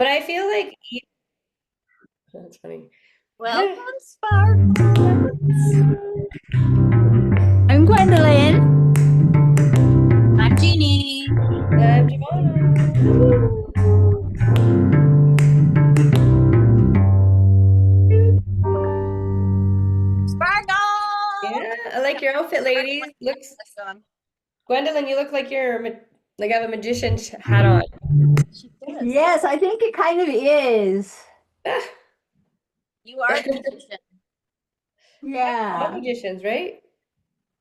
But I feel like that's funny. Welcome, Sparkles. I'm Gwendolyn. I'm Jeannie. I'm Giovanna. Sparkle. Yeah, I like your outfit, Sparkle ladies. Looks this on. Gwendolyn, you look like like I have a magician's hat on. She does. Yes, I think it kind of is. Ah, You are the magician. all Yeah. magicians, right?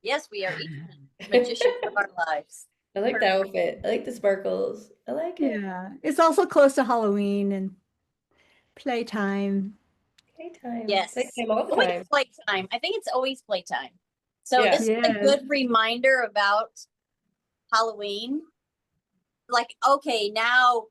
Yes, we are each magicians of I our lives. like that Perfect. outfit. I like the sparkles. I like it. Yeah. It's also close to Halloween and playtime. Playtime. Yes. Playtime all the Oh, it's time. playtime. I think it's always playtime. So Yeah. this is a Yes. good reminder about Halloween. Like, okay, now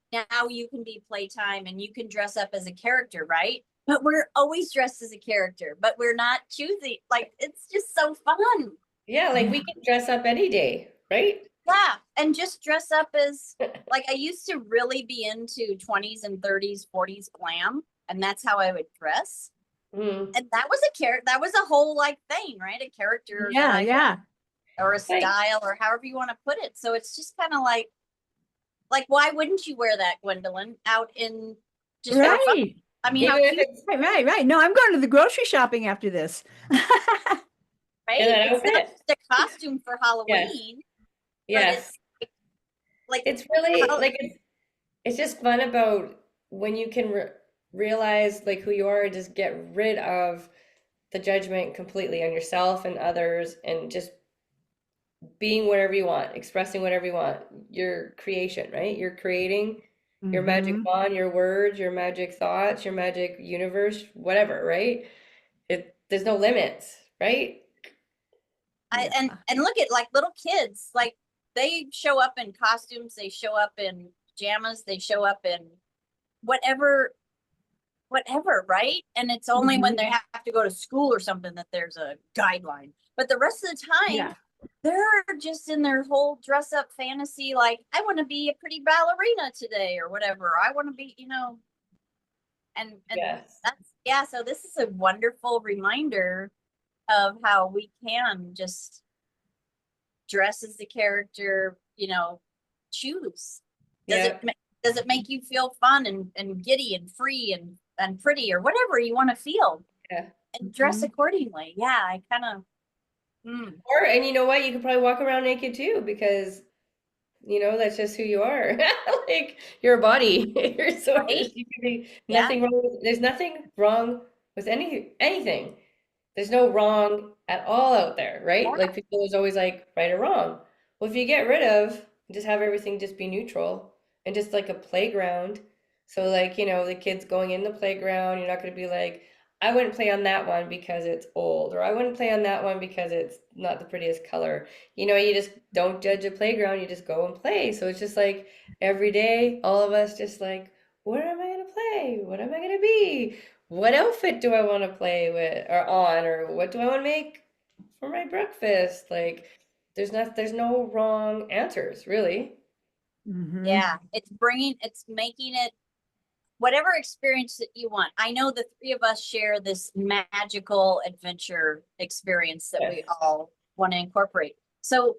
you can be playtime and you can dress up as a character, right? But we're always dressed as a character, but we're not choosing. Like, it's just so fun. Yeah, like we Yeah. can dress up any day, right? Yeah, and just dress up as like I used to really be into 20s and 30s, 40s glam, and that's how I would dress. Mm. And that was a character, that was a whole like thing, right? A character that Yeah, I yeah. or a Like, style or however you want to put it. So it's just kind of like why wouldn't you wear that, Gwendolyn, out in just for fun? Right. I mean, how even if cute, it's Right. No, I'm going to the grocery shopping after this. in right? that It's not outfit. just a costume for Yes. Halloween, but Yes. it's like It's really how like it's just fun about when you can realize like who you are and just get rid of the judgment completely on yourself and others and just being whatever you want, expressing whatever you want. Your creation, right? You're creating your magic Hmm. wand, your words, your magic thoughts, your magic universe, whatever, right? There's no limits, right? I Yeah. and look at like little kids, like they show up in costumes, they show up in pajamas, they show up in whatever, whatever, right? And it's only when they Hmm. have to go to school or something that there's a guideline. But the rest of the time, Yeah. they're just in their whole dress up fantasy, like I want to be a pretty ballerina today or whatever. I want to be, and Yes. that's yeah. So this is a wonderful reminder of how we can just dress as the character, choose. Does it Yeah. does it make you feel fun and giddy and free and pretty or whatever you want to feel Yeah. and dress Hmm. accordingly? Yeah, I kind of Or and you know what? You could probably walk around naked too because that's just who you are. Like your body, your right. source. You can be Yeah, nothing wrong with, there's nothing wrong with anything. There's no wrong at all out there, right? yeah. Like people is always like right or wrong. Well, if you get rid of just have everything just be neutral and just like a playground. So like, the kids going in the playground, you're not going to be like, I wouldn't play on that one because it's old, or I wouldn't play on that one because it's not the prettiest color. You just don't judge a playground, you just go and play. So it's just like every day, all of us just like, what am I going to play? What am I going to be? What outfit do I want to play with or on, or what do I want to make for my breakfast? Like, there's no wrong answers, really. Hmm. Yeah, it's making it whatever experience that you want. I know the three of us share this magical adventure experience that we Yes. all want to incorporate. So,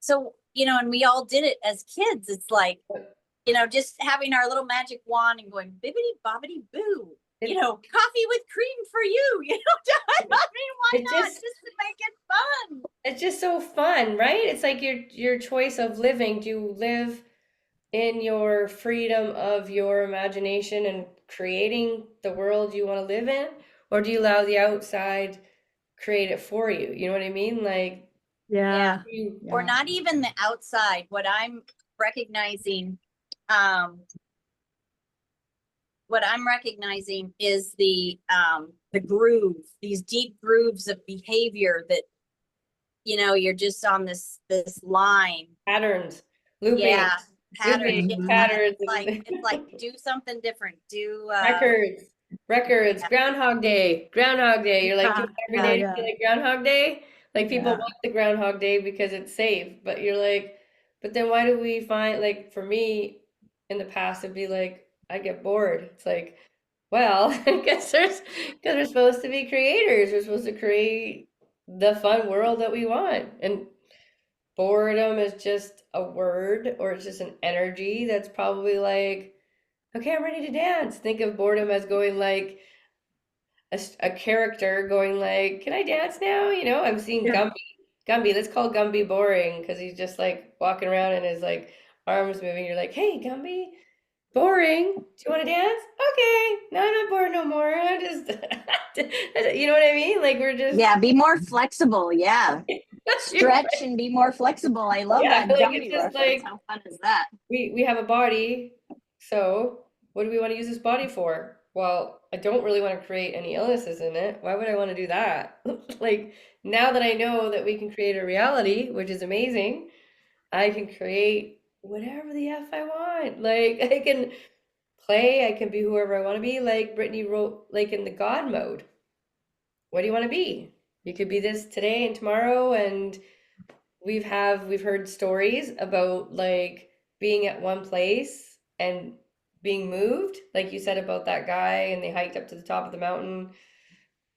and we all did it as kids. It's like, just having our little magic wand and going bibbity bobbity boo. It Coffee with cream for you. I mean, why it not? just Just to make it fun. it's just so fun, right? It's like your choice of living. Do you live in your freedom of your imagination and creating the world you want to live in, or do you allow the outside create it for you? You know what I mean? Like Yeah. Yeah. you, Or Yeah. not even the outside. Recognizing, um, what I'm recognizing is the groove, these deep grooves of behavior that you're just on this line. patterns, looping, Yeah, patterns. looping Yeah, Hmm. and patterns, and it's like do something different. Do records, records, yeah, Groundhog Day. You're like, do you Yeah. want every Yeah. day to be Yeah. like Groundhog Day? Like people Yeah. want the Groundhog Day because it's safe, but you're like, but then why do we find like for me in the past it'd be like I get bored. It's like, well, I guess because we're supposed to be creators. We're supposed to create the fun world that we want. And boredom is just a word or it's just an energy that's probably like, okay, I'm ready to dance. Think of boredom as going like a character going like, can I dance now? You know, I'm seeing Yeah. Gumby. Gumby, let's call Gumby boring because he's just like walking around and his like arms moving. You're like, hey, Gumby, boring. Do you want to dance? Okay. No, I'm not bored no more. I just, you know what I mean? Like we're just, Yeah, be more flexible. Yeah. you're Stretch right. and be more flexible. I love Yeah, that like it's Gumby just reference. like How fun is that? we have a body, so what do we want to use this body for? Well, I don't really want to create any illnesses in it. Why would I want to do that? Like now that I know that we can create a reality, which is amazing, I can create whatever the F I want. Like I can play, I can be whoever I want to be, like Brittany wrote like in the God mode. What do you want to be? You could be this today and tomorrow and we've heard stories about like being at one place and being moved, like you said about that guy, and they hiked up to the top of the mountain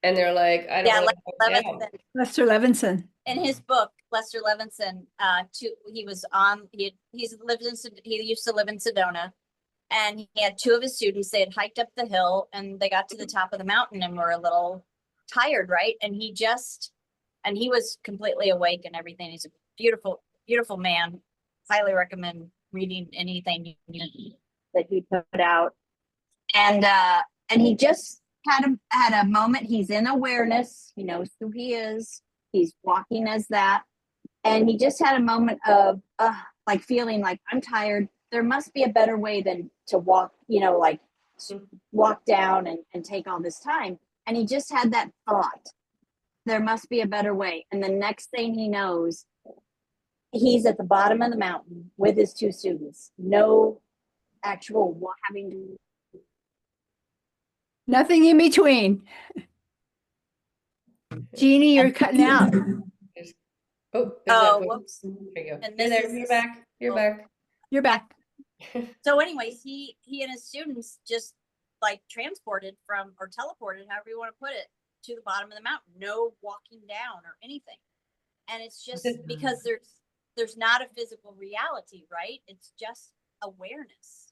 and they're like, I don't Yeah, want Les to come down. Levinson. Lester Levinson. In his book, Lester Levinson, he was on, he's lived in, he used to live in Sedona. And he had two of his students, they had hiked up the hill and they got to the top of the mountain and were a little tired, right? And he was completely awake and everything. He's a beautiful, beautiful man. Highly recommend reading anything that he put out. And he just had a moment. He's in awareness. He knows who he is. He's walking as that. And he just had a moment of like feeling like I'm tired. There must be a better way than to walk, like walk down and take all this time. And he just had that thought. There must be a better way. And the next thing he knows, he's at the bottom of the mountain with his two students. No actual having to. Nothing in between. Jeannie, you're cutting out. There's, oh, there's that Oh, voice. whoops. There you go. And You're this there. is You're back. You're back. You're back. So anyways, he and his students just like transported from or teleported, however you want to put it, to the bottom of the mountain. No walking down or anything. And it's just because there's not a physical reality, right? It's just awareness.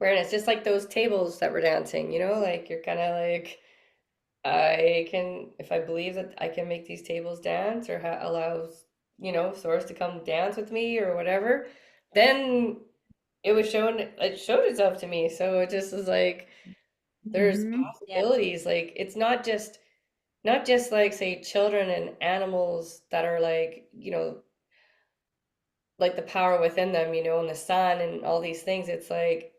Awareness, just like those tables that were dancing, you know, like you're kind of like, I can, if I believe that I can make these tables dance or allows, you know, Source to come dance with me or whatever, then it showed itself to me. So it just is like, there's Mhm. Yeah. possibilities. Like, it's not just like, say, children and animals that are like, you know, like the power within them, you know, and the sun and all these things. It's like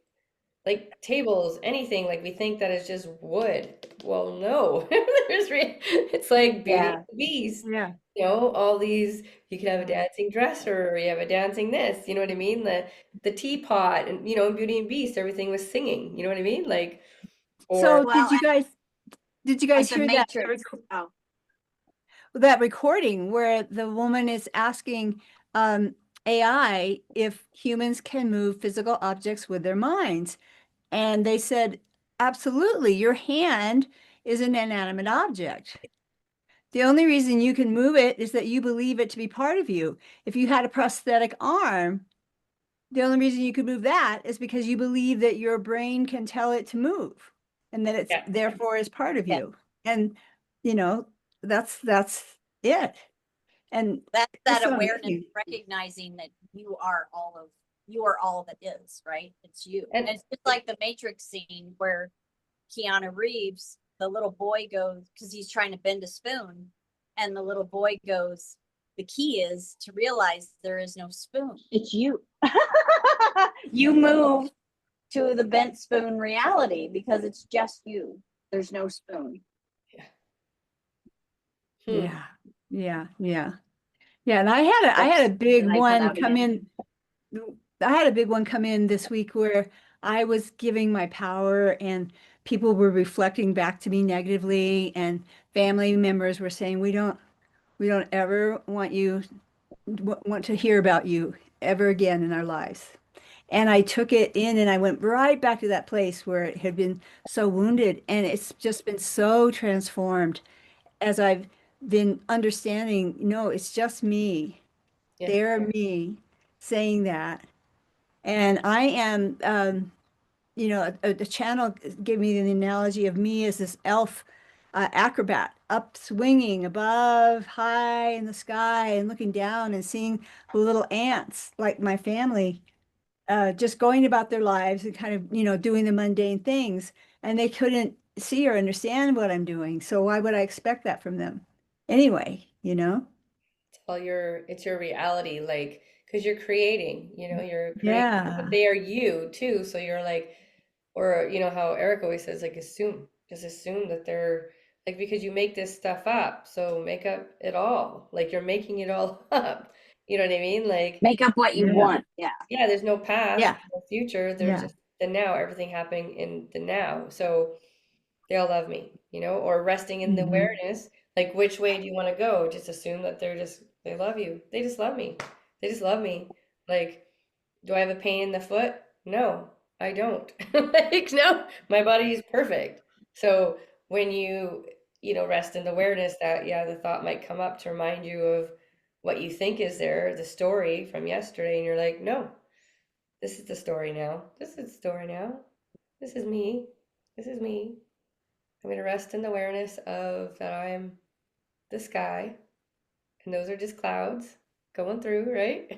tables, anything, like we think that it's just wood. Well, no, it's like Beauty and Yeah. the Beast. Yeah. You know, all these, you could have a dancing dresser, or you have a dancing this, you know what I mean? The teapot, and you know, in Beauty and Beast, everything was singing, you know what I mean? Like, So or Well, did you like guys the hear that Matrix. Oh, that recording where the woman is asking AI if humans can move physical objects with their minds? And they said, absolutely, your hand is an inanimate object. The only reason you can move it is that you believe it to be part of you. If you had a prosthetic arm, the only reason you could move that is because you believe that your brain can tell it to move and that it's yeah, therefore is part of yeah. you. And you know, that's it. And That's it's that so awareness, amazing. recognizing that you are all that is, right? It's you. and And it's just like the Matrix scene where Keanu Reeves, the little boy goes, because he's trying to bend a spoon, and the little boy goes, the key is to realize there is no spoon. It's you. You move to the bent spoon reality because it's just you. There's no spoon. yeah. Yeah. Yeah. Yeah. Yeah. And I had a Whoops. big Did I cut one out come again? in. I had a big one come in this week where I was giving my power and people were reflecting back to me negatively, and family members were saying, we don't ever want to hear about you ever again in our lives. And I took it in and I went right back to that place where it had been so wounded. And it's just been so transformed as I've been understanding, no, it's just me. Yeah. They're me saying that. And I am, a channel gave me the analogy of me as this elf acrobat up swinging above high in the sky and looking down and seeing the little ants like my family just going about their lives and kind of, doing the mundane things. And they couldn't see or understand what I'm doing. So why would I expect that from them? Anyway, you know? It's your reality, like, because you're creating, you're creating, but Yeah. they are you too. So you're like, or how Eric always says, like, just assume that they're like, because you make this stuff up, so make up it all. Like you're making it all up. You know what I mean? Like, Make up what you Yeah. want. Yeah. yeah, there's no past, Yeah. there's no future, there's Yeah. just the now, everything happening in the now. So they all love me, or resting in the Mhm. awareness. Like, which way do you want to go? Just assume that they love you. They just love me. They just love me. Like, do I have a pain in the foot? No, I don't. Like, no, my body is perfect. So when rest in the awareness that, yeah, the thought might come up to remind you of what you think is there, the story from yesterday, and you're like, no, this is the story now. This is the story now. This is me. This is me. I'm going to rest in the awareness of that I'm the sky, and those are just clouds going through, right?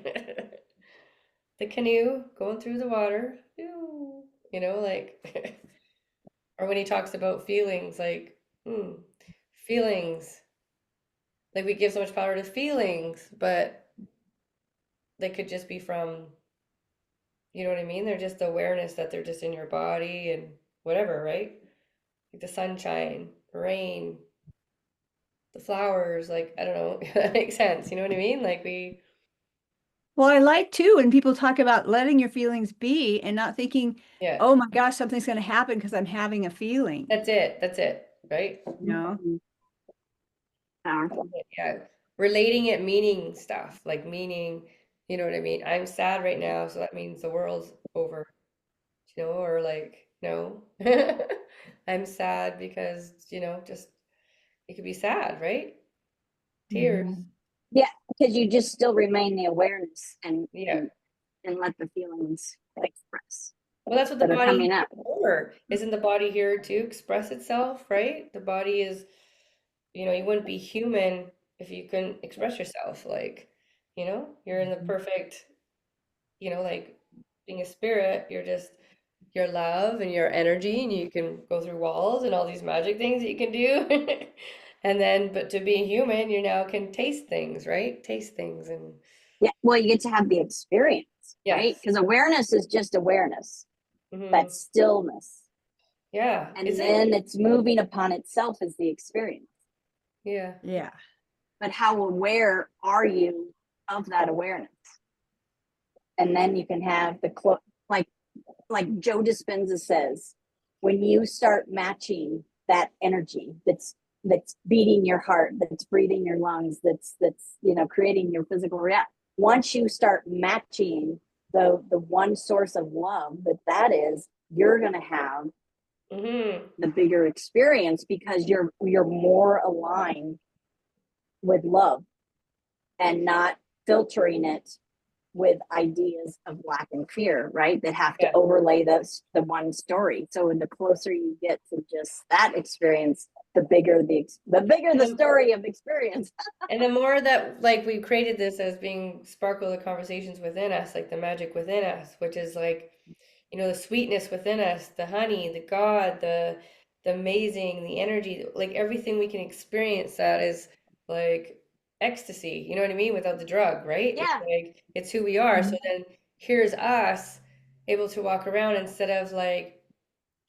The canoe going through the water. Like, or when he talks about feelings, like, feelings, like we give so much power to feelings, but they could just be from, you know what I mean? They're just the awareness that they're just in your body and whatever, right? Like the sunshine, rain, the flowers, like, I don't know, if that makes sense. You know what I mean? Like Well, I like too when people talk about letting your feelings be and not thinking, yeah, oh my gosh, something's going to happen because I'm having a feeling, that's it, right? you know? Powerful. Yeah. Relating it, meaning stuff, like meaning, you know what I mean? I'm sad right now, so that means the world's over, or like, no. I'm sad because, just it could be sad, right? Tears. Mhm. Yeah, because you just still remain the awareness and Yeah. and let the feelings express Well, that's what the that are body coming is up. for. Isn't the body here to express itself, right? The body is, you wouldn't be human if you couldn't express yourself. Like, you're in the perfect, like being a spirit, you're just your love and your energy, and you can go through walls and all these magic things that you can do. And then, but to be human, you now can taste things, right? Taste things and Yeah, well, you get to have the experience, right? yes. Because awareness is just awareness, Hmm. that's stillness. Yeah. Is And it? then it's moving upon itself as the experience. Yeah. Yeah. But how aware are you of that awareness? And then you can have like Joe Dispenza says, when you start matching that energy that's beating your heart, that's breathing your lungs, that's creating your physical react. Once you start matching the one source of love that is, you're gonna have Hmm. the bigger experience because you're more aligned with love and not filtering it with ideas of lack and fear, right? That have to Yeah. overlay the one story. So the closer you get to just that experience, the bigger And the the, story of experience. and the more that, like, we created this as being sparkle the conversations within us, like the magic within us, which is like, the sweetness within us, the honey, the God, the amazing, the energy, like everything we can experience that is like ecstasy, you know what I mean? Without the drug, right? It's Yeah, like it's who we are. So Mhm. then here's us able to walk around instead of like,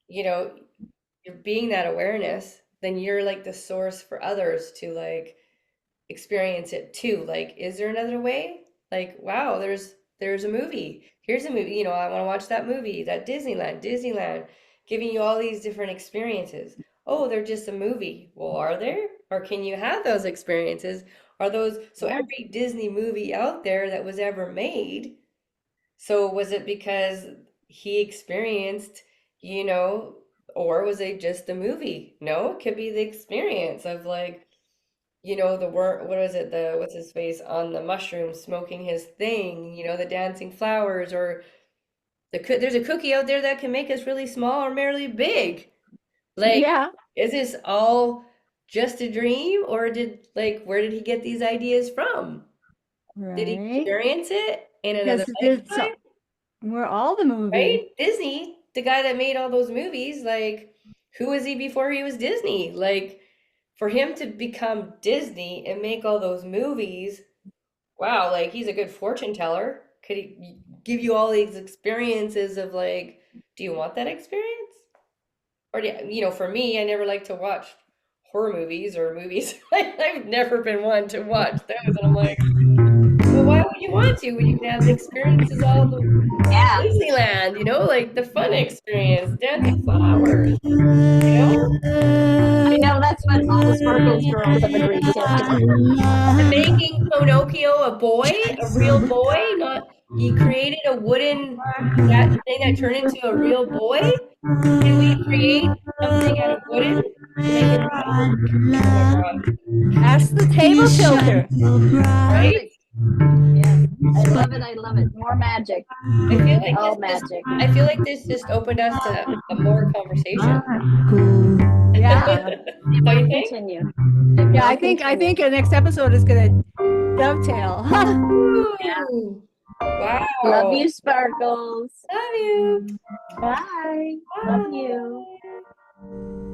you know, you're being that awareness, then you're like the source for others to like experience it too. Like, is there another way? Like, wow, there's a movie. Here's a movie. I want to watch that movie. That Disneyland, giving you all these different experiences. Oh, they're just a movie. Well, are there? Or can you have those experiences? Are those so yeah, every Disney movie out there that was ever made? So was it because he experienced, you know, or was it just a movie? No, it could be the experience of like, the work, what is it, the what's his face on the mushroom smoking his thing, the dancing flowers, or there's a cookie out there that can make us really small or merely big. Like, Yeah, is this all just a dream, or where did he get these ideas from? Did he right. experience it in another Because lifetime? we're all the movie. Right? Disney, the guy that made all those movies, like, who was he before he was Disney? Like, for him to become Disney and make all those movies, wow, like, he's a good fortune teller. Could he give you all these experiences of, like, do you want that experience? Or, for me, I never like to watch horror movies or movies. I've never been one to watch those. And I'm like, well, why would you want to when you can have the experiences all the Yeah. Disneyland, like the fun experience, dancing flowers, you know? I know that's what all the Sparkles girls have agreed to. And making Pinocchio a boy, a real boy, not he created a wooden that thing that turned into a real boy. Can we create something out of wooden to make him real? Oh my God, Ask the table tilter. right? Perfect. Yes. I love it. I love it. More magic. I feel like All magic. I feel like this just opened us to a more conversation. Yeah. It Don't will you think? continue. It Yeah, will I continue. think the next episode is gonna dovetail. Ooh, Love wow. you, Sparkles. Love you. Bye. Love you. Bye.